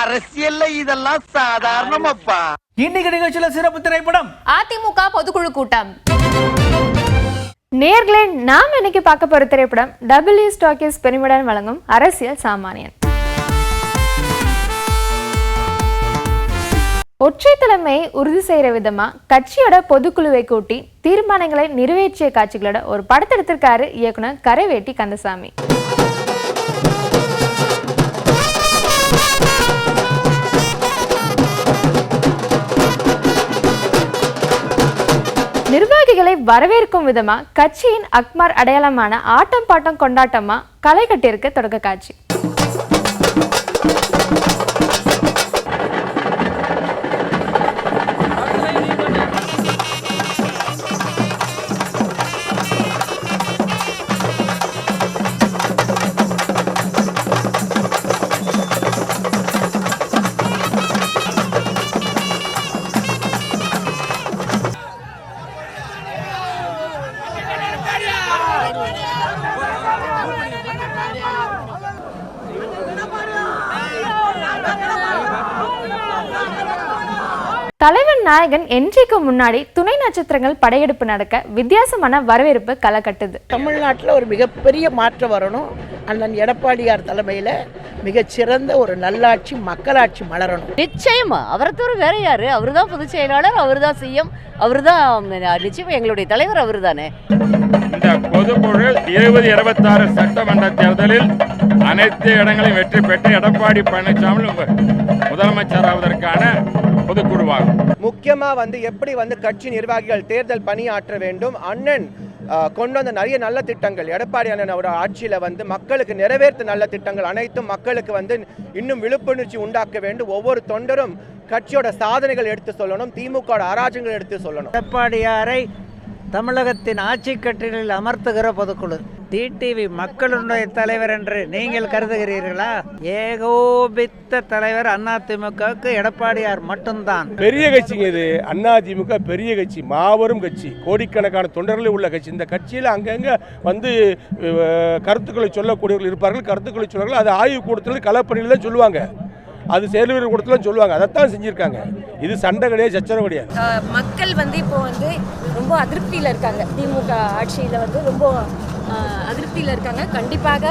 அரசியல்ல இதெல்லாம் சாதாரணமாப்பா. இன்னைக்கு நிகழ்ச்சியில சிறப்பு திரைப்படம் அதிமுக பொதுக்குழு கூட்டம். நேர்களே, நாம் இன்னைக்கு பார்க்க போற திரைப்படம் டபிள்யூ ஸ்டாக்கிஸ் பெருமிடன் வழங்கும் அரசியல் சாமானியன். ஒற்றை தலைமையை உறுதி செய்யற விதமா கட்சியோட பொதுக்குழுவை கூட்டி தீர்மானங்களை நிறைவேற்றிய காட்சிகளோட ஒரு படத்தை எடுத்திருக்காரு இயக்குனர் கரைவேட்டி கந்தசாமி. நிர்வாகிகளை வரவேற்கும் விதமா கட்சியின் அக்மார் அடையாளமான ஆட்டம் பாட்டம் கொண்டாட்டமா களை கட்டியிருக்க தொடக்க காட்சி. தலைவன் நாயகன் என்ட்ரிக்கு முன்னாடி துணை நட்சத்திரங்கள் படையெடுப்பு நடக்க வித்தியாசமான வரவேற்பு களை கட்டுது. தமிழ்நாட்டில் ஒரு மிகப்பெரிய மாற்றம் வரணும். அண்ணன் எடப்பாடியார் தலைமையில் மிகச்சிறந்த ஒரு நல்லாட்சி, மக்களாட்சி மலரணும். நிச்சயமா அவரை தவிர வேற யாரு? அவரு தான் பொதுச் செயலாளர், அவரு தான் சிஎம், அவரு தான் நிச்சயம் எங்களுடைய தலைவர், அவரு தானே. இந்த பொதுக்குழு 2026 சட்டமன்ற தேர்தலில் அனைத்து இடங்களையும் வெற்றி பெற்று எடப்பாடி பழனிசாமி முதலமைச்சராவதற்கான பொதுக்குழுவாகும். முக்கியமா எப்படி கட்சி நிர்வாகிகள் தேர்தல் பணியாற்ற வேண்டும். அண்ணன் கொண்டு வந்த நிறைய நல்ல திட்டங்கள், எடப்பாடி அண்ணன் அவரோட ஆட்சியில் மக்களுக்கு நிறைவேற்ற நல்ல திட்டங்கள் அனைத்தும் மக்களுக்கு இன்னும் விழிப்புணர்ச்சி உண்டாக்க வேண்டும். ஒவ்வொரு தொண்டரும் கட்சியோட சாதனைகள் எடுத்து சொல்லணும், திமுக அராஜகங்கள் எடுத்து சொல்லணும். எடப்பாடியாரை தமிழகத்தின் ஆட்சி கட்டிலில் அமர்த்துகிற பொதுக்குழு டிடிவி மக்களுடைய தலைவர் என்று நீங்கள் கருதுகிறீர்களா? ஏகோபித்த தலைவர் அதிமுகவுக்கு எடப்பாடியார் மட்டும்தான். பெரிய கட்சிங்க இது. அதிமுக பெரிய கட்சி, மாபெரும் கட்சி, கோடிக்கணக்கான தொண்டர்கள் உள்ள கட்சி. இந்த கட்சியில் அங்கங்க கருத்துக்களை சொல்லக்கூடியவர்கள் இருப்பார்கள். கருத்துக்களை சொல்வார்கள். அது ஆய்வு கூடத்தில் களப்பணியில் தான் சொல்லுவாங்க, அது செயல்வீரர் கூடத்தில் சொல்லுவாங்க. அதைத்தான் செஞ்சுருக்காங்க. இது சண்டை கிடையாது, சச்சரவு கிடையாது. மக்கள் இப்போ ரொம்ப அதிருப்தியில் இருக்காங்க. திமுக ஆட்சியில் ரொம்ப அதிருப்தியில் இருக்காங்க. கண்டிப்பாக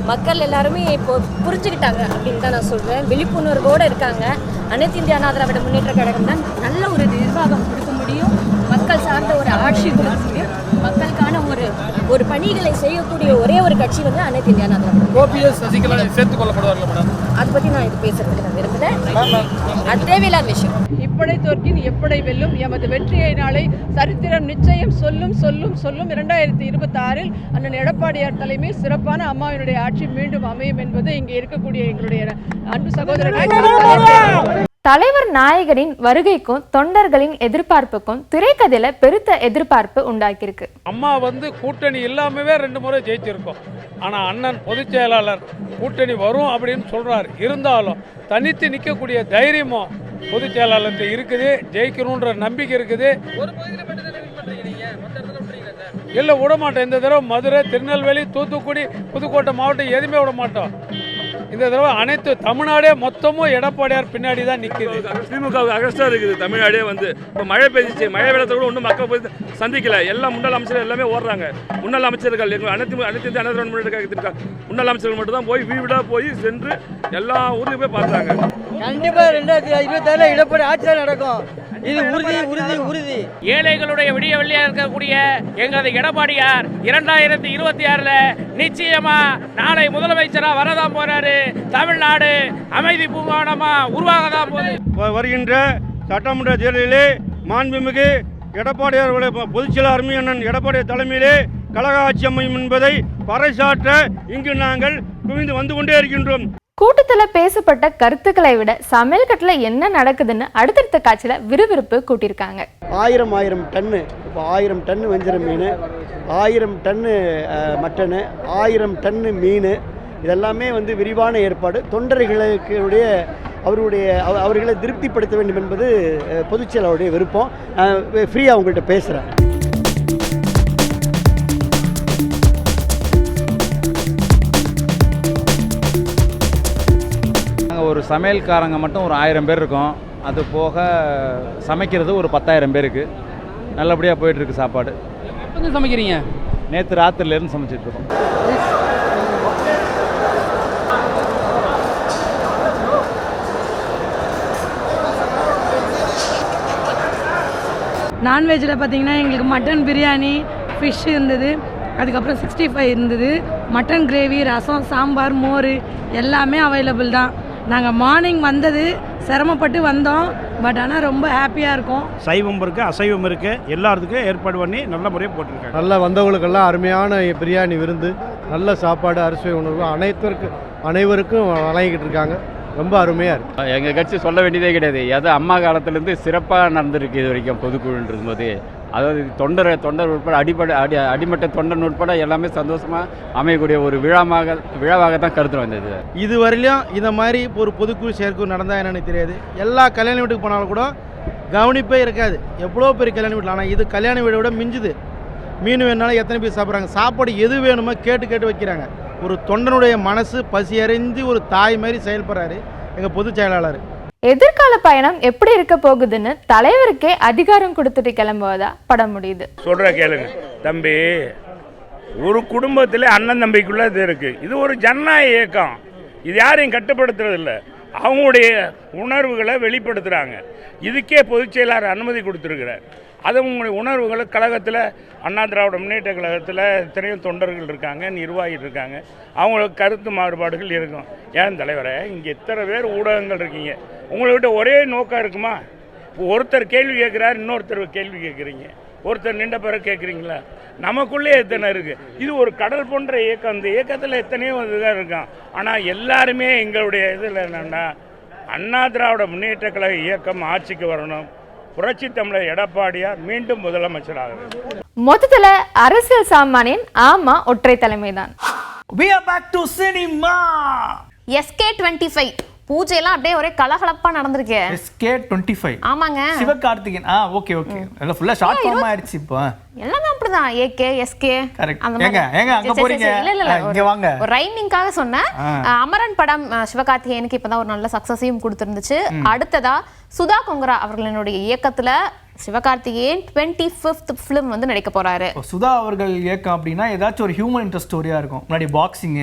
மக்கள் எல்லாருமே இப்போ புரிஞ்சுக்கிட்டாங்க அப்படின்னு தான் நான் சொல்வேன். விழிப்புணர்வோடு இருக்காங்க. அனைத்து இந்திய அண்ணா திராவிட முன்னேற்ற கழகம் தான் நல்ல ஒரு நிர்வாகம் கொடுக்க முடியும், மக்கள் சார்ந்த ஒரு ஆட்சி கொடுக்க முடியும், மக்களுக்கான ஒரு பணிகளை செய்யக்கூடிய ஒரே ஒரு கட்சி அனைத்து இந்திய அண்ணா திராவிட. சேர்த்துக் கொள்ளப்படுவார்கள் மேடம். அதை பற்றி நான் இது பேசுறதுக்கு நான் விரும்புகிறேன். அது தேவையில்லாத விஷயம். இப்படை தோற்கின் எப்படை வெல்லும், எமது வெற்றியை நாளை சரித்திரம் நிச்சயம் சொல்லும் சொல்லும் சொல்லும். 2026 அண்ணன் எடப்பாடியார் தலைமை சிறப்பான அம்மாவினுடைய ஆட்சி மீண்டும் அமையும் என்பது இங்கே இருக்கக்கூடிய எங்களுடைய அன்பு சகோதரர்கள். தலைவர் நாயகரின் வருகைக்கும் தொண்டர்களின் எதிர்பார்ப்புக்கும் திரைக்கதையில பெருத்த எதிர்பார்ப்பு உண்டாக்கியிருக்கு. அம்மா கூட்டணி இல்லாமவே 2 முறை ஜெயிச்சிருக்கோம். ஆனா அண்ணன் பொதுச் செயலாளர் கூட்டணி வரும் அப்படின்னு சொல்றாரு. இருந்தாலும் தனித்து நிற்கக்கூடிய தைரியமும் பொதுச் செயலாளர்கிட்ட இருக்குது. ஜெயிக்கணுன்ற நம்பிக்கை இருக்குது. இல்லை விட மாட்டோம். இந்த தடவை மதுரை, திருநெல்வேலி, தூத்துக்குடி, புதுக்கோட்டை மாவட்டம் எதுவுமே விட மாட்டோம். இந்த தடவை அனைத்து தமிழ்நாடே மொத்தமும் எடப்பாடியார் பின்னாடி தான் நிற்குது. திமுக அகஸ்டா இருக்குது. தமிழ்நாடே இப்போ மழை பெய்ஞ்சிச்சு. மழை வெள்ளத்தை கூட ஒன்றும் மக்கள் போய் சந்திக்கல. எல்லாம் முன்னாள் அமைச்சர்கள் எல்லாமே ஓடுறாங்க. முன்னாள் அமைச்சர்கள் அனைத்து முன்னாள் அமைச்சர்கள் மட்டும் தான் போய் வீடாக போய் சென்று எல்லா ஊர்லையும் போய் பார்த்தாங்க. கண்டிப்பா 2026 எடப்பாடி ஆட்சி நடக்கும். இது உறுதி உறுதி உறுதி. ஏழைகளுடைய விடிய வெள்ளியா இருக்கக்கூடிய எங்களது எடப்பாடியார் 2026 நிச்சயமா நாளை முதலமைச்சரா வரதான் போறாரு. தமிழ்நாடு அமைதி பூங்காவனமா உருவாக தான் போகுது. வருகின்ற சட்டமன்ற தேர்தலிலே மாண்புமிகு எடப்பாடியார் பொதுச் செயலாளர் அண்ணன் எடப்பாடியார் தலைமையிலே கழக ஆட்சி அமையும் என்பதை பறைசாற்ற இங்கு நாங்கள் குவிந்து வந்து கொண்டே இருக்கின்றோம். கூட்டத்துல பேசப்பட்ட கருத்துக்களை விட சமையல் கட்டுல என்ன நடக்குதுன்னு அடுத்தடுத்த காட்சியில விறுவிறுப்பு கூட்டியிருக்காங்க. 1000 டன்னு, இப்போ 1000 டன்னு வஞ்சிர மீன், 1000 டன்னு மட்டனு, 1000 டன்னு மீன், இதெல்லாமே விரிவான ஏற்பாடு. தொண்டர்களுடைய அவர்களை திருப்திப்படுத்த வேண்டும் என்பது பொதுச் செயலாளருடைய விருப்பம். ஃப்ரீயாக அவங்கள்ட்ட பேசுகிறேன். நாங்கள் ஒரு சமையல்காரங்க மட்டும் ஒரு 1000 பேர் இருக்கோம். அது போக சமைக்கிறது ஒரு 10,000 பேருக்கு. நல்லபடியாக போயிட்டுருக்கு சாப்பாடு. எப்போ சமைக்கிறீங்க? நேற்று ராத்திரிலேருந்து சமைச்சிட்ருக்கோம். நான்வெஜ்ஜில் பார்த்தீங்கன்னா எங்களுக்கு மட்டன் பிரியாணி, ஃபிஷ் இருந்தது, அதுக்கப்புறம் 65 இருந்தது, மட்டன் கிரேவி, ரசம், சாம்பார், மோர் எல்லாமே அவைலபிள் தான். நாங்கள் மார்னிங் வந்தது சிரமப்பட்டு வந்தோம், பட் ஆனால் ரொம்ப ஹாப்பியாக இருக்கும். சைவம் இருக்குது, அசைவம் இருக்குது, எல்லாத்துக்கும் ஏற்பாடு பண்ணி நல்ல முறையாக போட்டிருக்காங்க. நல்லா வந்தவங்களுக்கெல்லாம் அருமையான பிரியாணி விருந்து, நல்ல சாப்பாடு, அரிசி உணவு அனைவருக்கும் வழங்கிக்கிட்டு இருக்காங்க. ரொம்ப அருமையாக இருக்குது. எங்கள் கட்சி சொல்ல வேண்டியதே கிடையாது. அது அம்மா காலத்துலேருந்து சிறப்பாக நடந்திருக்கு இது வரைக்கும் பொதுக்குழுன்றது போது. அதாவது தொண்டர் உட்பட அடிமட்ட தொண்டன் உட்பட எல்லாமே சந்தோஷமாக அமையக்கூடிய ஒரு விழாவாக தான் கருத்து வந்தது. இது வரையிலும் இந்த மாதிரி ஒரு பொதுக்குழு செயற்குழு நடந்தால் என்னன்னு தெரியாது. எல்லா கல்யாண வீட்டுக்கு போனாலும் கூட கவனிப்பே இருக்காது, எவ்வளோ பெரிய கல்யாண வீட்டில். ஆனால் இது கல்யாண வீடை விட மிஞ்சுது. மீன் வேணுனாலும் எத்தனை பேர் சாப்பிட்றாங்க, சாப்பாடு எது வேணுமோ கேட்டு வைக்கிறாங்க. ஒரு தொண்டனுடைய மனசு பசி அறிஞ்சு ஒரு தாய் மாதிரி செயல்படுறாரு எங்கள் பொதுச் செயலாளர். எதிர்கால பயணம் எப்படி இருக்க போகுதுன்னு தலைவருக்கே அதிகாரம் கொடுத்துட்டு கிளம்புவதா படம் முடியுது. சொல்ற கேளுங்க தம்பி, ஒரு குடும்பத்தில் அண்ணன் தம்பிக்குள்ள இது இருக்கு. இது ஒரு ஜனநாயக இயக்கம். இது யாரையும் கட்டுப்படுத்துறது இல்லை, அவங்களுடைய உணர்வுகளை வெளிப்படுத்துகிறாங்க. இதுக்கே பொதுச் செயலாளர் அனுமதி கொடுத்துருக்கிறார். அது உங்களுடைய உணர்வுகளை கழகத்தில், அண்ணா திராவிட முன்னேற்ற கழகத்தில் எத்தனையோ தொண்டர்கள் இருக்காங்க, நிர்வாகிகள் இருக்காங்க, அவங்களுக்கு கருத்து மாறுபாடுகள் இருக்கும். ஏன் தலைவரை, இங்கே எத்தனை பேர் ஊடகங்கள் இருக்கீங்க, உங்கள்கிட்ட ஒரே நோக்கம் இருக்குமா? இப்போ ஒருத்தர் கேள்வி கேட்குறாரு, இன்னொருத்தர் கேள்வி கேட்குறீங்க, ஒருத்தர் நின்ற பிறகு கேட்குறீங்களா? நமக்குள்ளே எத்தனை இருக்குது. இது ஒரு கடல் போன்ற இயக்கம். அந்த இயக்கத்தில் எத்தனையோ இதுதான் இருக்கும். ஆனால் எல்லாருமே எங்களுடைய இதில் என்னென்னா, அண்ணா திராவிட முன்னேற்ற கழக இயக்கம் ஆட்சிக்கு வரணும், புரட்சி தமிழர் எடப்பாடியார் மீண்டும் முதலமைச்சராக. மொத்தத்துல அரசியல் சாமானியன் ஆமா ஒற்றை தலைமைதான். We are back to cinema. SK25 பூஜையெல்லாம் அப்படியே ஒரே கலகலப்பா நடந்துருக்கு. SK25 ஆமாங்க, சிவகார்த்திகேயன். ஓகே எல்லாம் ஃபுல்லா ஷார்ட் ஃபார்ம் ஆயிடுச்சு. இப்போ எல்லாமே அப்படிதான். AK SK அந்த மாதிரி. ஏங்க அங்க போறீங்க? இங்க வாங்க. ஒரு ரைமிங்காக சொன்னேன். அமரன் படம் சிவகார்த்திகேயனுக்கு இப்பதான் ஒரு நல்ல சக்சஸையும் கொடுத்துருந்துச்சு. அடுத்ததா சுதா கொங்கரா அவர்களினுடைய இயக்கத்துல சிவகார்த்திகேயன் 25th ஃபிலிம் வந்து நடிக்க போறாரு. சுதா அவர்கள் இயக்கம் அப்படின்னா ஏதாச்சும் ஒரு ஹியூமன் இன்ட்ரெஸ்ட் ஸ்டோரியா இருக்கும். முன்னாடி பாக்ஸிங்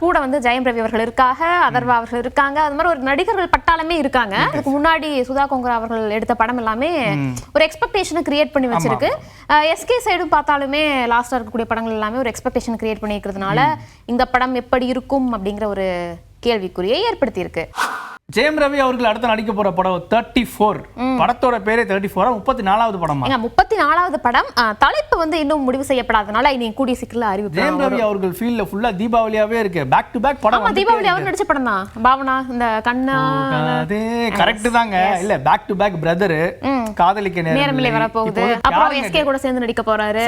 கூட வந்து ஜெயம் ரவி அவர்கள் இருக்காங்க, அதர்வா அவர்கள் இருக்காங்க, அது மாதிரி ஒரு நடிகர்கள் பட்டாளமே இருக்காங்க. அதுக்கு முன்னாடி சுதா கொங்கரா அவர்கள் எடுத்த படம் எல்லாமே ஒரு எக்ஸ்பெக்டேஷனை கிரியேட் பண்ணி வச்சிருக்கு. SK சைடும் பார்த்தாலுமே லாஸ்டா இருக்கக்கூடிய படங்கள் எல்லாமே ஒரு எக்ஸ்பெக்டேஷன் கிரியேட் பண்ணி இருக்கிறதுனால இந்த படம் எப்படி இருக்கும் அப்படிங்கிற ஒரு கேள்விக்குறியை ஏற்படுத்தி இருக்கு. ஜெயம் ரவி அவர்கள் அடுத்து நடிக்க போற படம் 34. படத்தோட பேரே 34. 34வது படமா? 34வது படம். தலைப்பு வந்து இன்னும் முடிவு செய்யப்படாதனால இனி கூடிய சீக்கிரம் அறிவிப்பு. ஜெயம் ரவி அவர்கள் ஃபீல்ட்ல ஃபுல்லா தீபாவளியாவே இருக்கு. பேக் டு பேக் படம். ஆமா, தீபாவளி அவர் நடிச்ச படம் தான். பாவனா இந்த கண்ணா அது கரெக்ட் தாங்க. இல்ல பேக் டு பேக் பிரதர், காதலிக்க நேரமில்லை வர போகுது. அப்புறம் SK கூட சேர்ந்து நடிக்க போறாரு.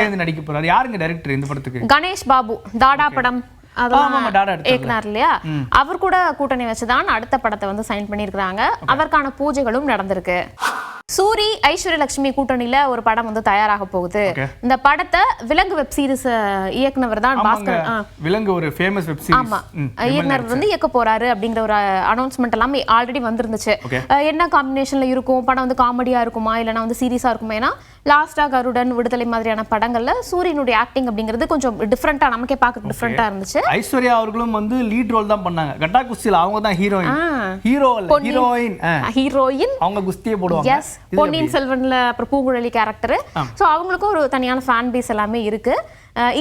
யாருங்க டைரக்டர் இந்த படத்துக்கு? கணேஷ் பாபு. தாடா படம் இல்லையா, அவர் கூட கூட்டணி வச்சுதான் அடுத்த படத்தை வந்து சைன் பண்ணிருக்காங்க. அதற்கான பூஜைகளும் நடந்திருக்கு. சூரி ஐஸ்வர்யா லட்சுமி கூட்டணியில ஒரு படம் வந்து தயாராக போகுது. இந்த படத்தை விலங்கு வெப் சீரிஸ் இயக்குனர் தான் பாஸ்கர். விலங்கு ஒரு ஃபேமஸ் வெப் சீரிஸ். ஆமா, இயக்குனர் வந்து இயக்க போறாரு அப்படிங்கிற ஒரு அனௌன்ஸ்மெண்ட் எல்லாம் ஆல்ரெடி வந்திருந்துச்சு. என்ன காம்பினேஷன்ல இருக்கும் படம், வந்து காமெடியா இருக்குமா இல்லைன்னா வந்து சீரியஸா இருக்குமா? ஏன்னா லாஸ்டா கருடன், விடுதலை மாதிரியான படங்கள்ல சூரியனுடைய ஆக்டிங் அப்படிங்கிறது கொஞ்சம் டிஃபரெண்டா, நமக்கே பார்க்க டிஃபரெண்டா இருந்துச்சு. ஐஸ்வர்யா அவர்களும் வந்து லீட் ரோல் தான் பண்ணாங்க. கட்டா குஸ்தில அவங்க தான் ஹீரோயின். ஹீரோயின் அவங்க குஸ்தியே போடுவாங்க. பொன்னியின் செல்வன்ல அப்புறம் பூங்குழலி கேரக்டர். சோ அவங்களுக்கும் ஒரு தனியான ஃபேன் பேஸ் எல்லாமே இருக்கு.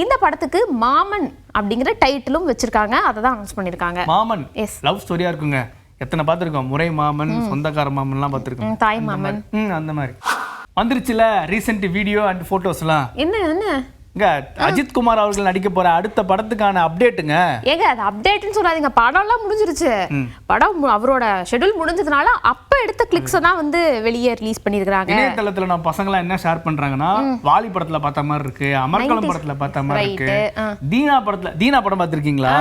இந்த படத்துக்கு மாமன் அப்படிங்கிற டைட்டிலும் வச்சிருக்காங்க. அதை தான் அனௌன்ஸ் பண்ணிருக்காங்க. மாமன் லவ் ஸ்டோரியா இருக்குங்க. எத்தனை பார்த்துருக்கோம், முறை மாமன், சொந்தக்கார மாமன்லாம் பார்த்துருக்கோம், தாய் மாமன் அந்த மாதிரி வந்துருச்சுல ரீசெண்ட் வீடியோ அண்ட் போட்டோஸ்லாம். என்ன அஜித் குமார் அவர்கள் நடிக்க போற அடுத்த படத்துக்கான அப்டேட்டுங்க. ஏங்க அது அப்டேட்னு சொல்லாதீங்க, படம் எல்லாம் முடிஞ்சிருச்சு. படம் அவரோட ஷெட்யூல் முடிஞ்சதுனால அப்ப எடுத்த கிளிக்ஸ் தான் வந்து வெளியே ரிலீஸ் பண்ணிருக்காங்க. இணையதளத்துல நம்ம பசங்க என்ன ஷேர் பண்றாங்கன்னா, வாலி படத்துல பார்த்த மாதிரி இருக்கு, அமர்கலம் படத்துல பார்த்த மாதிரி இருக்கு, தீனா படம் பார்த்திருக்கீங்களா?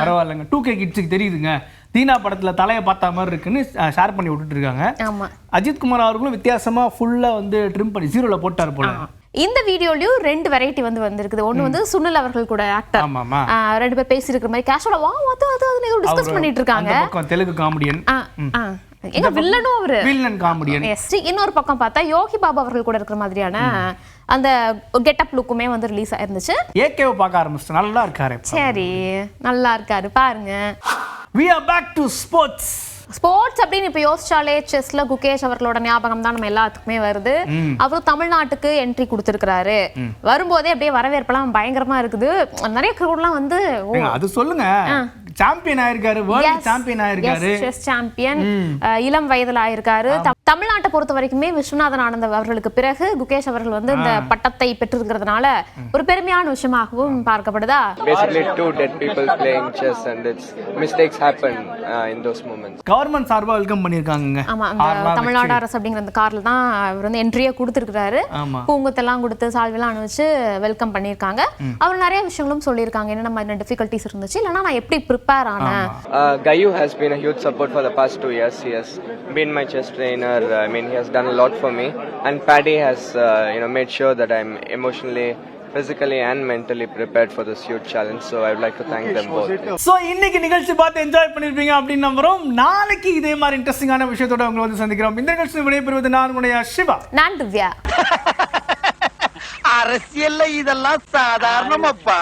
பரவாயில்லைங்க, 2K கிட்ஸுக்கு தெரியுதுங்க. தீனா படத்துல தலையை பார்த்த மாதிரி இருக்குன்னு ஷேர் பண்ணி விட்டுட்டு இருக்காங்க. அஜித் குமார் அவர்களும் வித்தியாசமா ஃபுல்லா வந்து ட்ரிம் பண்ணி ஜீரோல போட்டார் போல. இந்த வீடியோலயும் 2 வெரைட்டி வந்திருக்குது. ஒண்ணு வந்து சுனில் அவர்கள் கூட ஆக்டர், 2 பேர் பேசியிருக்கிற மாதிரி கேஷுவலா அது டிஸ்கஸ் பண்ணிட்டு இருக்காங்க. அந்த பக்கம் தெலுங்கு காமெடியன், எங்க வில்லனும் அவரு வில்லன் காமெடியன். இன்னொரு பக்கம் பார்த்தா யோகி பாபு அவர்கள் கூட இருக்கிற மாதிரியான அந்த கெட்டப் லுக்குமே வந்து ரிலீஸ் ஆயிருந்துச்சு. ஏகேவை பார்க்க ஆரம்பிச்சிட்டு நல்லா இருக்காரு. சரி, நல்லா இருக்காரு பாருங்க. We are back to sports. Sports அப்படின்னு இப்ப யோசிச்சாலே செஸ்ல குகேஷ் அவர்களோட ஞாபகம் தான் நம்ம எல்லாத்துக்குமே வருது. அவரும் தமிழ்நாட்டுக்கு என்ட்ரி கொடுத்திருக்கிறாரு. வரும்போதே அப்படியே வரவேற்பெல்லாம் பயங்கரமா இருக்குது. நிறைய கிரௌட்லாம் வந்து அது சொல்லுங்க, சாம்பியன் ஆயிருக்காரு, வேர்ல்ட் சாம்பியன் ஆயிருக்காரு, செஸ் சாம்பியன், இளம் வயதுல ஆயிருக்காரு. தமிழ்நாட்டை பொறுத்த வரைக்குமே விஸ்வநாதன் ஆனந்த் அவர்களுக்கு பிறகு குகேஷ் அவர்கள் வந்து இந்த பட்டத்தை பெற்றிருக்கிறதுனால ஒரு பெருமையான விஷயமாகவும் பார்க்கப்படுதா. Basically 2 dead people playing chess and its mistakes happen in those moments. Government சார்பா வெல்கம் பண்ணிருக்காங்க. ஆமா, அந்த தமிழ்நாடு அரசு அப்படிங்கிற அந்த கார்ல தான் அவர் வந்து என்ட்ரியே கொடுத்திருக்காரு. பூங்கத்தெல்லாம் கொடுத்து சால்வெல்லாம் அனுப்பிச்சு வெல்கம் பண்ணிருக்காங்க. அவர் நிறைய விஷயங்களும் சொல்லியிருக்காங்க, என்னென்ன மாதிரி டிஃபிகல்ட்டிஸ் இருந்துச்சு, இல்லைன்னா நான் எப்படி ப்ரிப்பேர் ஆனேன். Gayu has been a huge support for the past 2 years. He has been my chess trainer. I mean, he has done a lot for me. And Paddy has, made sure that I'm emotionally, physically and mentally prepared for this huge challenge. So I would like to thank them both. So இன்னைக்கு நிகழ்ச்சி பார்த்து enjoy பண்ணிருப்பீங்க அப்படின்னு நம்புறோம். நாளைக்கு இதே மாதிரி இன்ட்ரெஸ்டிங்கான விஷயத்தோட உங்களை வந்து சந்திக்கிறோம். இந்த நிகழ்ச்சி விடைபெறுவது நான் உடைய சிவா, நான் திவ்யா. அரசியல்ல இதெல்லாம் சாதாரணமாப்பா.